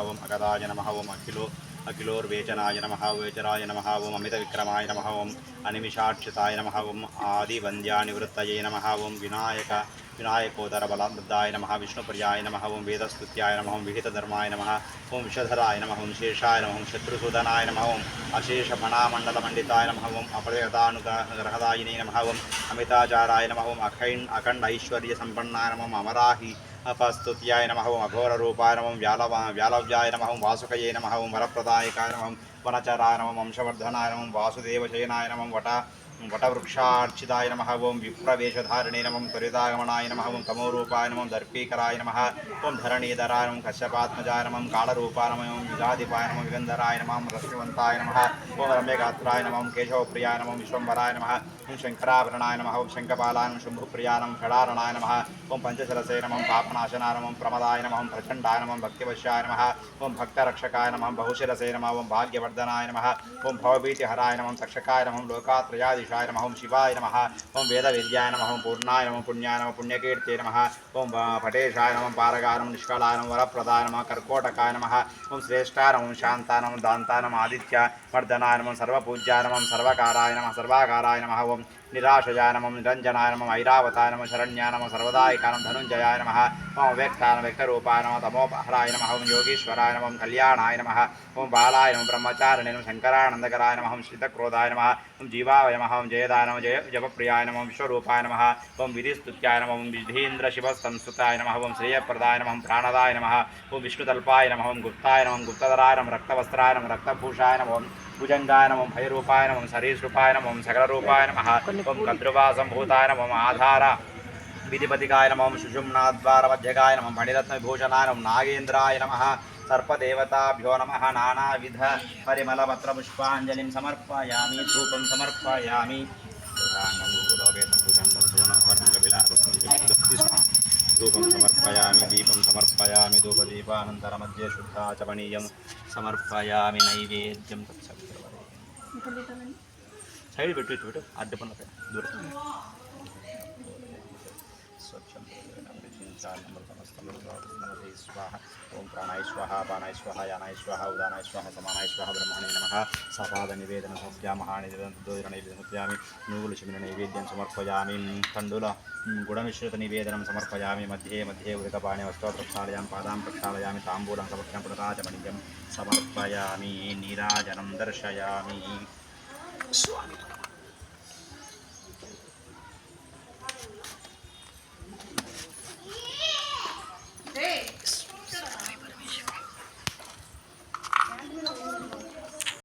ఓం అగదాయ నమః ఓం అఖిలోర్వేచనాయ నమః వేచరాయ నమః ఓం అమితవిక్రమాయ నమః ఓం అనిమిషాక్షితాయ నమః ఓం ఆదివంద్యానివృత్తయే నమః ఓం వినాయకోదరబలదాయ నమః విష్ణుప్రియాయ నమః ఓం వేదస్తుత్యాయ నమః ఓం విహితధర్మాయ నమః ఓం విషధరాయ నమః ఓం శేషాయ నమః ఓం శత్రుసూదనాయ నమః ఓం అశేషఫణామండలమండితాయ నమః ఓం అపర్యతానుగ్రహదాయినే నమః ఓం అమితాచారాయ నమః ఓం అఖండ ఐశ్వర్య సంపన్నాయ నమః ఓం అమరాహి अपस्तुत्याय नमः ओम अघोररूपाय नमः व्यालव्याय नमः ओम वासुकये नमः ओम वरप्रदायकाय नमः ओम वनचराय नमः वंशवर्धनाय नमः वासुदेवशयनाय नमः वटवृक्षार्चिताय नमः ओम विप्रवेशधारिणे नमः त्वरितागमनाय नमः ओम तमोरूपाय नमः दर्पीकराय नमः ओम धरणीधराय नमः कश्यपात्मजाय नमः कालरूपाय नमः ओम युगाधिपाय नमः विगन्धराय नमः रश्मिवन्ताय नमः ओम रम्यगात्राय नमः ओम केशवप्रियाय नमः विश्वम्भराय नमः ओम शंकराभरणाय नमः ओम शंखपालाय नमः शंभुप्रियाय नमः षडारणाय नमः ओम पंचशरसे नमः पापनाशनाय नमः प्रमदाय नमः प्रचण्डाय नमः भक्तिवश्याय नमः ओम भक्तरक्षकाय नमः बहुशिरसे नमः ओम भाग्यवर्धनाय नमः ओम भवभीतिहराय नमः तक्षकाय नमः लोकात्रयाधीशाय नमः ओम शिवाय नमः ओम वेदविद्याय नमः ओम पूर्णाय नमः पुण्याय नमः पुण्यकीर्ते नमः ओम पटेशाय नमः पारगाय नमः निष्कलाय नमः वरप्रदाय नमः कर्कोटकाय नमः ओम श्रेष्ठाय नमः शान्ताय नमः दान्ताय नमः आदित्यवर्धनाय नमः सर्वपूज्याय नमः सर्वकाराय नमः सर्वाकाराय नमः ओम निराशयाय नमः निरंजनाय नमः ऐरावताय नमः शरण्याय नमः सर्वदायिकाय नमः धनुंजयाय नमः ओम व्यक्ताय नमः व्यक्तरूपाय नमः तमोपहराय नमः ओम योगीश्वराय नमः कल्याणाय नमः ओम बालाय नमः ब्रह्मचारिणे नमः शंकरानंदकराय नमः ओम श्रितक्रोधाय नमः ओम जीवाय नमः ओम जयदाय नमः जपप्रियाय नमः विश्वरूपाय नमः ओम विधिस्तुत्याय नमः ओम विधीन्द्र शिवसंस्तुताय नमः ओम श्रेयप्रदाय नमः प्राणदाय नमः ओम विष्णुतल्पाय नमः ओम गुप्ताय नमः गुप्तधराय नमः रक्तवस्त्राय नमः रक्तभूषाय नमः भुजंगाय नमः भैरूपाय नमः सरीसृपाय नमः सकलरूपाय नमः ओम कद्रुवासंभूताय नमः आधार विधिपतिकाय नमः सुषुम्नाद्वारमध्यगाय नमः मणिरत्नविभूषणाय नमः नागेन्द्राय नमः सर्पदेवताभ्यो नमः नानाविध परिमलपत्रपुष्पाञ्जलिं समर्पयामि धूपं समर्पयामि धूपं समर्पयामि दीपं समर्पयामि धूपदीपानन्तरमध्ये शुद्धाचमनीयं समर्पयामि नैवेद्यं तत्सवितुर्वरेण्यं सैड పెట్టు అడ్డు పనులపై దూరం स्वच्छं नमस्ते स्वाहा ओम प्राणाय स्वाहा अपानाय स्वाहा यानाय स्वाहा उदानाय स्वाहा समानाय स्वाहा ब्रह्मणे नमः सपाद निवेदन सत्यामहानिवेदनोदयामि नूगुल चिमिन नैवेद्यं समर्पयामि तण्डुल गुडमिश्रित निवेदनं समर्पयामि मध्ये मध्ये उदकपाणे वस्तु प्रक्षालयामि पादां प्रक्षालयामि ताम्बूलं समर्पयामि पुनराचमनीयं समर्पयामि नीराजनं दर्शयामि स्वामी